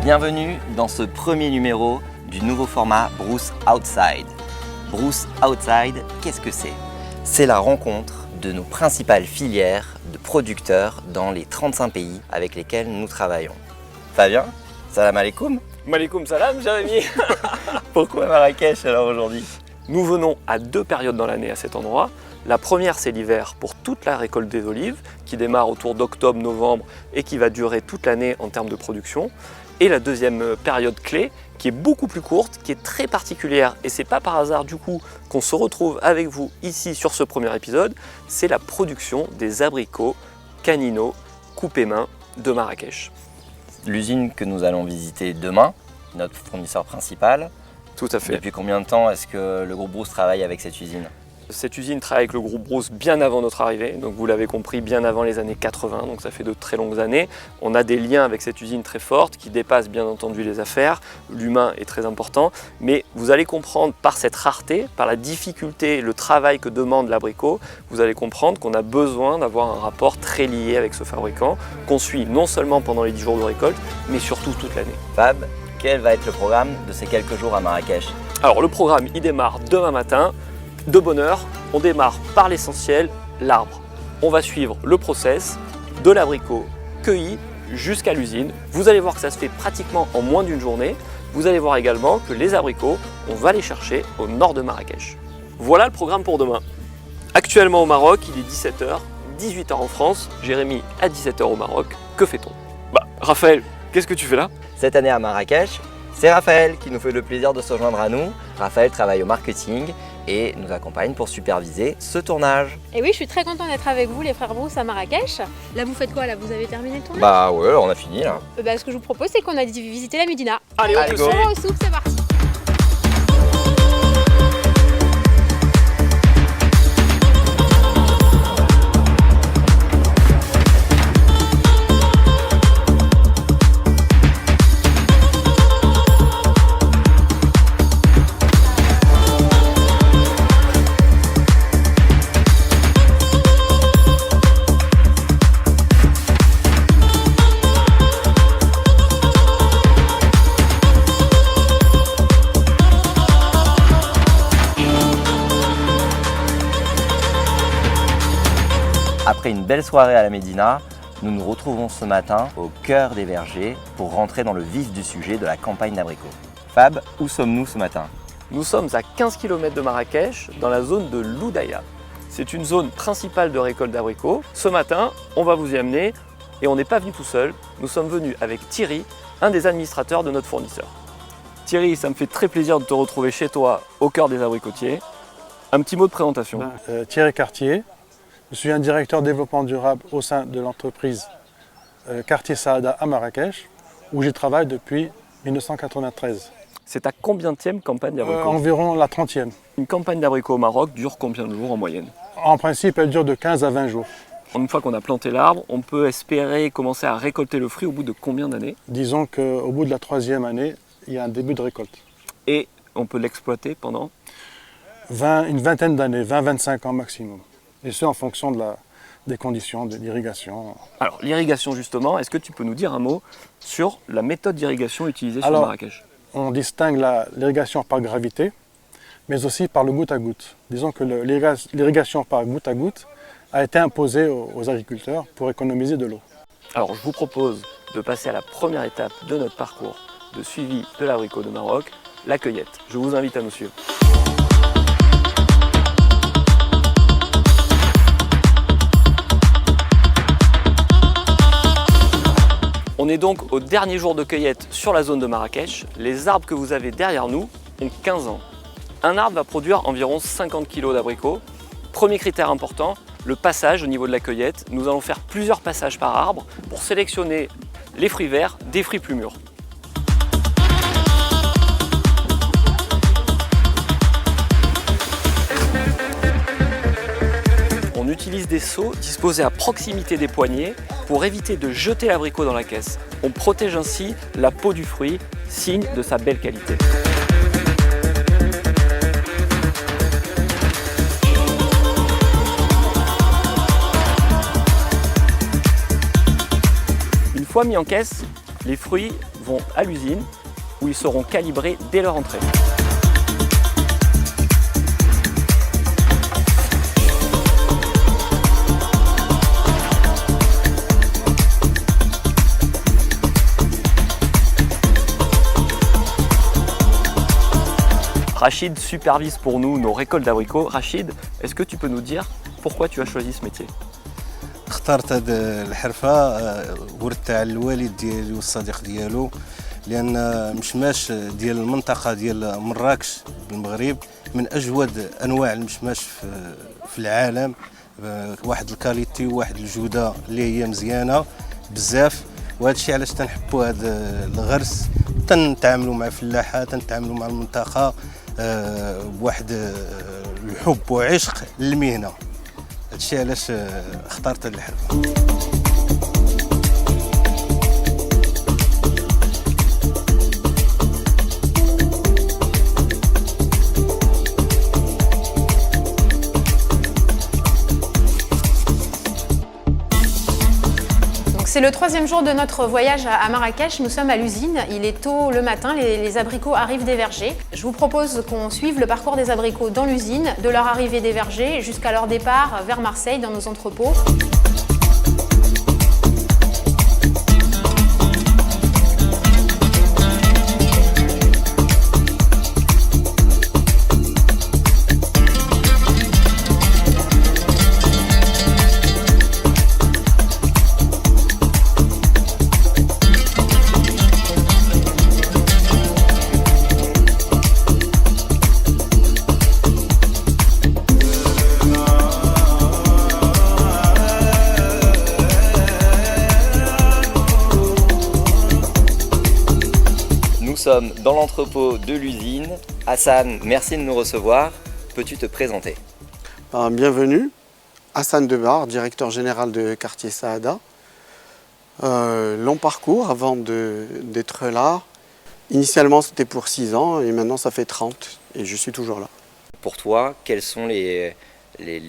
Bienvenue dans ce premier numéro du nouveau format Brousse Outside. Brousse Outside, qu'est-ce que c'est? C'est la rencontre de nos principales filières de producteurs dans les 35 pays avec lesquels nous travaillons. Fabien, salam alaikum. Malikum salam, Jérémy. Pourquoi Marrakech alors aujourd'hui? Nous venons à deux périodes dans l'année à cet endroit. La première, c'est l'hiver pour toute la récolte des olives qui démarre autour d'octobre-novembre et qui va durer toute l'année en termes de production. Et la deuxième période clé qui est beaucoup plus courte, qui est très particulière et c'est pas par hasard du coup qu'on se retrouve avec vous ici sur ce premier épisode, c'est la production des abricots Canino coupés main de Marrakech. L'usine que nous allons visiter demain, notre fournisseur principal. Tout à fait. Depuis combien de temps est-ce que le groupe Brousse travaille avec cette usine? Cette usine travaille avec le groupe Brousse bien avant notre arrivée, donc vous l'avez compris, bien avant les années 80, donc ça fait de très longues années. On a des liens avec cette usine très fortes qui dépassent bien entendu les affaires, l'humain est très important, mais vous allez comprendre par cette rareté, par la difficulté, le travail que demande l'abricot, vous allez comprendre qu'on a besoin d'avoir un rapport très lié avec ce fabricant, qu'on suit non seulement pendant les 10 jours de récolte, mais surtout toute l'année. Fab, quel va être le programme de ces quelques jours à Marrakech? Alors le programme, il démarre demain matin. De bonne heure, on démarre par l'essentiel, l'arbre. On va suivre le process de l'abricot cueilli jusqu'à l'usine. Vous allez voir que ça se fait pratiquement en moins d'une journée. Vous allez voir également que les abricots, on va les chercher au nord de Marrakech. Voilà le programme pour demain. Actuellement au Maroc, il est 17h, 18h en France. Jérémy à 17h au Maroc. Que fait-on? Raphaël, qu'est-ce que tu fais là? Cette année à Marrakech, c'est Raphaël qui nous fait le plaisir de se joindre à nous. Raphaël travaille au marketing et nous accompagne pour superviser ce tournage. Et oui, je suis très content d'être avec vous, les frères Brousse, à Marrakech. Là, vous faites quoi là? Vous avez terminé le tournage? Bah ouais, on a fini là. Ce que je vous propose, c'est qu'on a visité la Médina. Allez, Allez, go. On souffle, c'est parti. Après une belle soirée à la Médina, nous nous retrouvons ce matin au cœur des vergers pour rentrer dans le vif du sujet de la campagne d'abricots. Fab, où sommes-nous ce matin? Nous sommes à 15 km de Marrakech, dans la zone de l'Oudaïa. C'est une zone principale de récolte d'abricots. Ce matin, on va vous y amener et on n'est pas venu tout seul. Nous sommes venus avec Thierry, un des administrateurs de notre fournisseur. Thierry, ça me fait très plaisir de te retrouver chez toi, au cœur des abricotiers. Un petit mot de présentation. Thierry Cartier, je suis un directeur développement durable au sein de l'entreprise Cartier Saada à Marrakech, où j'y travaille depuis 1993. C'est ta combienième campagne d'abricots? Environ la 30e. Une campagne d'abricots au Maroc dure combien de jours en moyenne? En principe, elle dure de 15 à 20 jours. Une fois qu'on a planté l'arbre, on peut espérer commencer à récolter le fruit au bout de combien d'années? Disons qu'au bout de la 3e année, il y a un début de récolte. Et on peut l'exploiter pendant? Une vingtaine d'années, 20-25 ans maximum. Et ce, en fonction des conditions de l'irrigation. Alors, l'irrigation justement, est-ce que tu peux nous dire un mot sur la méthode d'irrigation utilisée sur Marrakech? On distingue l'irrigation par gravité, mais aussi par le goutte à goutte. Disons que l'irrigation par goutte à goutte a été imposée aux agriculteurs pour économiser de l'eau. Alors, je vous propose de passer à la première étape de notre parcours de suivi de l'abricot de Maroc, la cueillette. Je vous invite à nous suivre. On est donc au dernier jour de cueillette sur la zone de Marrakech. Les arbres que vous avez derrière nous ont 15 ans. Un arbre va produire environ 50 kg d'abricots. Premier critère important, le passage au niveau de la cueillette. Nous allons faire plusieurs passages par arbre pour sélectionner les fruits verts des fruits plus mûrs. On utilise des seaux disposés à proximité des poignets pour éviter de jeter l'abricot dans la caisse. On protège ainsi la peau du fruit, signe de sa belle qualité. Une fois mis en caisse, les fruits vont à l'usine où ils seront calibrés dès leur entrée. Rachid supervise pour nous nos récoltes d'abricots. Rachid, est-ce que tu peux nous dire pourquoi tu as choisi ce métier? اخترت هذه الحرفة ورثتها على الوالد ديالي والصديق ديالو لأن مشماش ديال المنطقة ديال مراكش بالمغرب من أجود أنواع المشماش في العالم، واحد الكاليتي وواحد الجودة اللي هي مزيانة بزاف، وهذا الشيء علاش تنحبوا هذا الغرس، تنتعاملوا مع فلاحة، تنتعاملوا مع المنطقة بواحد الحب وعشق للمهنة. هذا الشيء علاش اخترت هذه الحرفة. C'est le troisième jour de notre voyage à Marrakech. Nous sommes à l'usine. Il est tôt le matin, les abricots arrivent des vergers. Je vous propose qu'on suive le parcours des abricots dans l'usine, de leur arrivée des vergers jusqu'à leur départ vers Marseille dans nos entrepôts. Nous sommes dans l'entrepôt de l'usine. Hassan, merci de nous recevoir. Peux-tu te présenter? Bienvenue, Hassan Debar, directeur général de quartier Saada. Long parcours avant d'être là. Initialement c'était pour 6 ans et maintenant ça fait 30 et je suis toujours là. Pour toi, quelles sont les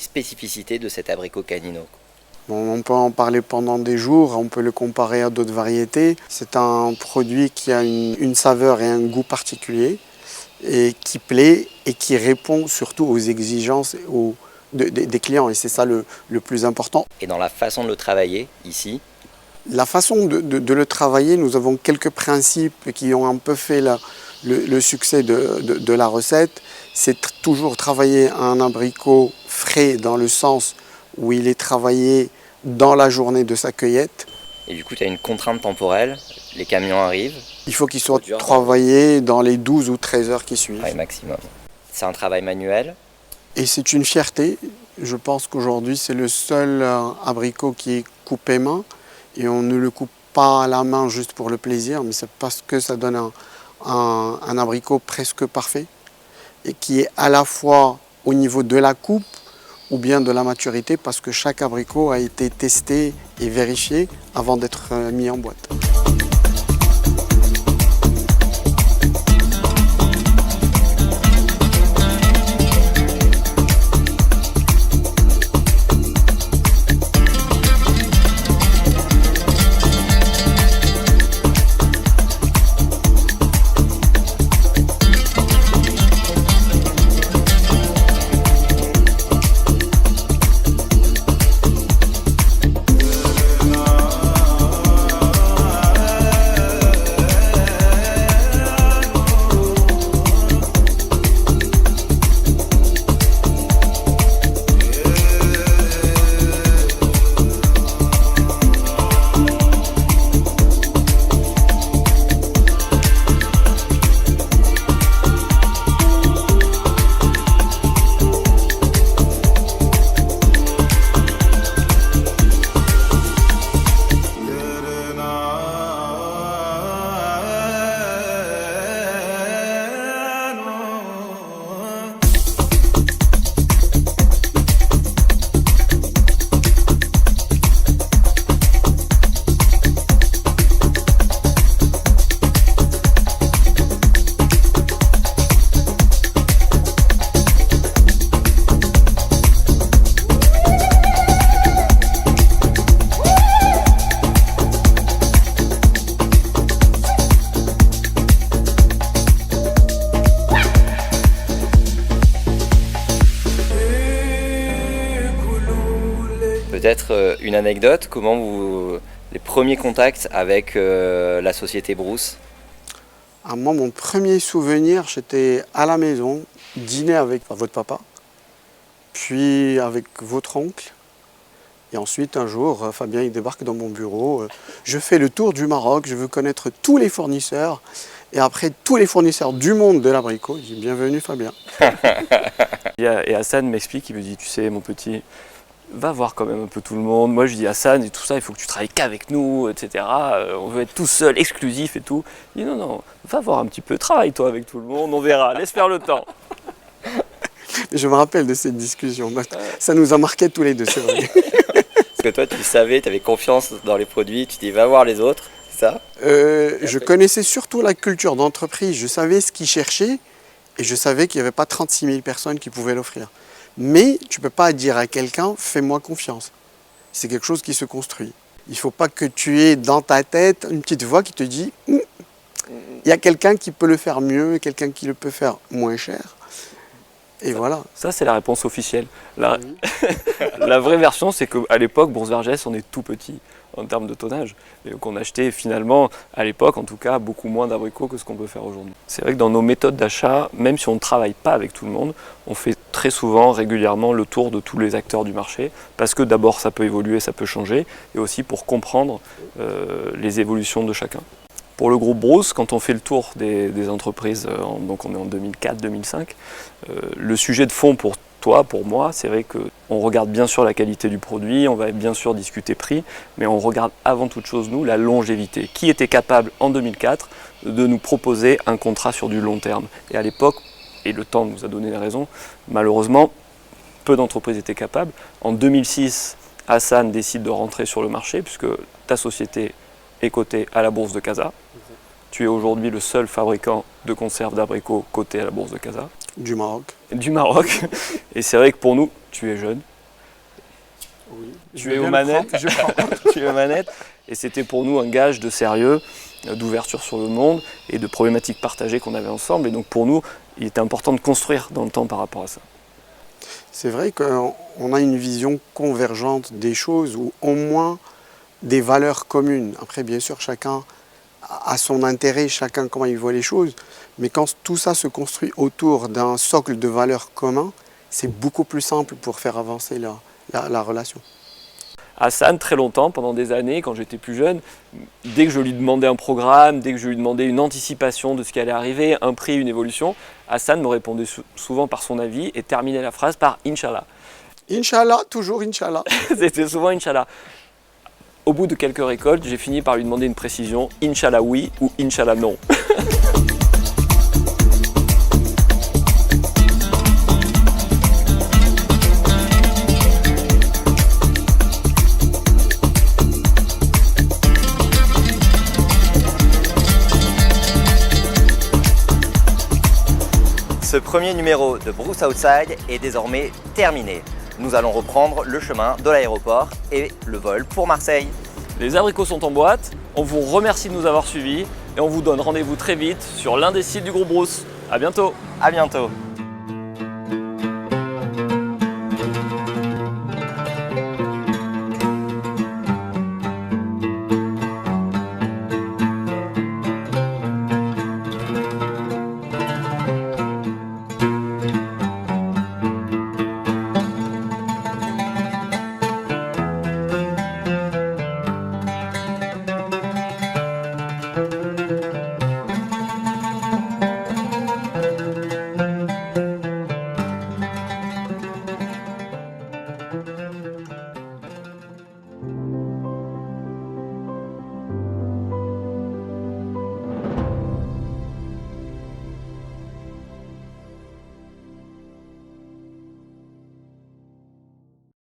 spécificités de cet abricot Canino? Bon, on peut en parler pendant des jours, on peut le comparer à d'autres variétés. C'est un produit qui a une saveur et un goût particulier et qui plaît et qui répond surtout aux exigences des clients et c'est ça le plus important. Et dans la façon de le travailler ici? La façon de le travailler, nous avons quelques principes qui ont un peu fait le succès de la recette. C'est toujours travailler un abricot frais dans le sens où il est travaillé dans la journée de sa cueillette. Et du coup, tu as une contrainte temporelle, les camions arrivent. Il faut qu'il soit travaillé dans les 12 ou 13 heures qui suivent. Travail maximum. C'est un travail manuel. Et c'est une fierté. Je pense qu'aujourd'hui, c'est le seul abricot qui est coupé main. Et on ne le coupe pas à la main juste pour le plaisir, mais c'est parce que ça donne un abricot presque parfait. Et qui est à la fois au niveau de la coupe, ou bien de la maturité parce que chaque abricot a été testé et vérifié avant d'être mis en boîte. une anecdote, les premiers contacts avec la société Brousse? Moi, mon premier souvenir, j'étais à la maison, dîner avec votre papa, puis avec votre oncle. Et ensuite, un jour, Fabien il débarque dans mon bureau. Je fais le tour du Maroc, je veux connaître tous les fournisseurs. Et après, tous les fournisseurs du monde de l'abricot. Je dis bienvenue Fabien. Et Hassan m'explique, il me dit, tu sais mon petit, va voir quand même un peu tout le monde. Moi je dis Hassan et tout ça, il faut que tu travailles qu'avec nous, etc. On veut être tout seul, exclusif et tout. Il dit non, va voir un petit peu, travaille toi avec tout le monde, on verra, laisse faire le temps. Je me rappelle de cette discussion. Ça nous a marqué tous les deux, c'est vrai. Parce que toi, tu savais, tu avais confiance dans les produits, tu dis va voir les autres, c'est ça? Je connaissais surtout la culture d'entreprise. Je savais ce qu'ils cherchaient et je savais qu'il n'y avait pas 36 000 personnes qui pouvaient l'offrir. Mais tu ne peux pas dire à quelqu'un fais-moi confiance. C'est quelque chose qui se construit. Il ne faut pas que tu aies dans ta tête une petite voix qui te dit il y a quelqu'un qui peut le faire mieux, quelqu'un qui le peut faire moins cher. Et voilà. Ça, c'est la réponse officielle. La vraie version, c'est qu'à l'époque, Brousse Vergès, on est tout petit en termes de tonnage. Et donc on achetait finalement, à l'époque en tout cas, beaucoup moins d'abricots que ce qu'on peut faire aujourd'hui. C'est vrai que dans nos méthodes d'achat, même si on ne travaille pas avec tout le monde, on fait très souvent, régulièrement, le tour de tous les acteurs du marché, parce que d'abord ça peut évoluer, ça peut changer, et aussi pour comprendre les évolutions de chacun. Pour le groupe Brousse, quand on fait le tour des entreprises, donc on est en 2004-2005, le sujet de fond pour toi, pour moi, c'est vrai qu'on regarde bien sûr la qualité du produit, on va bien sûr discuter prix, mais on regarde avant toute chose, nous, la longévité. Qui était capable, en 2004, de nous proposer un contrat sur du long terme? Et à l'époque, et le temps nous a donné raison, malheureusement, peu d'entreprises étaient capables. En 2006, Hassan décide de rentrer sur le marché, puisque ta société est cotée à la bourse de Casa. Tu es aujourd'hui le seul fabricant de conserves d'abricots coté à la bourse de Casa. Du Maroc. Du Maroc. Et c'est vrai que pour nous, tu es jeune. Oui. Tu es aux manettes. Tu es aux manettes. Et c'était pour nous un gage de sérieux, d'ouverture sur le monde et de problématiques partagées qu'on avait ensemble. Et donc pour nous, il était important de construire dans le temps par rapport à ça. C'est vrai qu'on a une vision convergente des choses ou au moins des valeurs communes. Après, bien sûr, chacun a son intérêt, chacun comment il voit les choses. Mais quand tout ça se construit autour d'un socle de valeurs communs, c'est beaucoup plus simple pour faire avancer la relation. Hassan, très longtemps, pendant des années, quand j'étais plus jeune, dès que je lui demandais un programme, dès que je lui demandais une anticipation de ce qui allait arriver, un prix, une évolution, Hassan me répondait souvent par son avis et terminait la phrase par « Inch'Allah ». Inch'Allah, toujours Inch'Allah. C'était souvent Inch'Allah. Au bout de quelques récoltes, j'ai fini par lui demander une précision, Inch'Allah oui ou Inch'Allah non. Ce premier numéro de Brousse Outside est désormais terminé. Nous allons reprendre le chemin de l'aéroport et le vol pour Marseille. Les abricots sont en boîte, on vous remercie de nous avoir suivis et on vous donne rendez-vous très vite sur l'un des sites du groupe Brousse. À bientôt. À bientôt.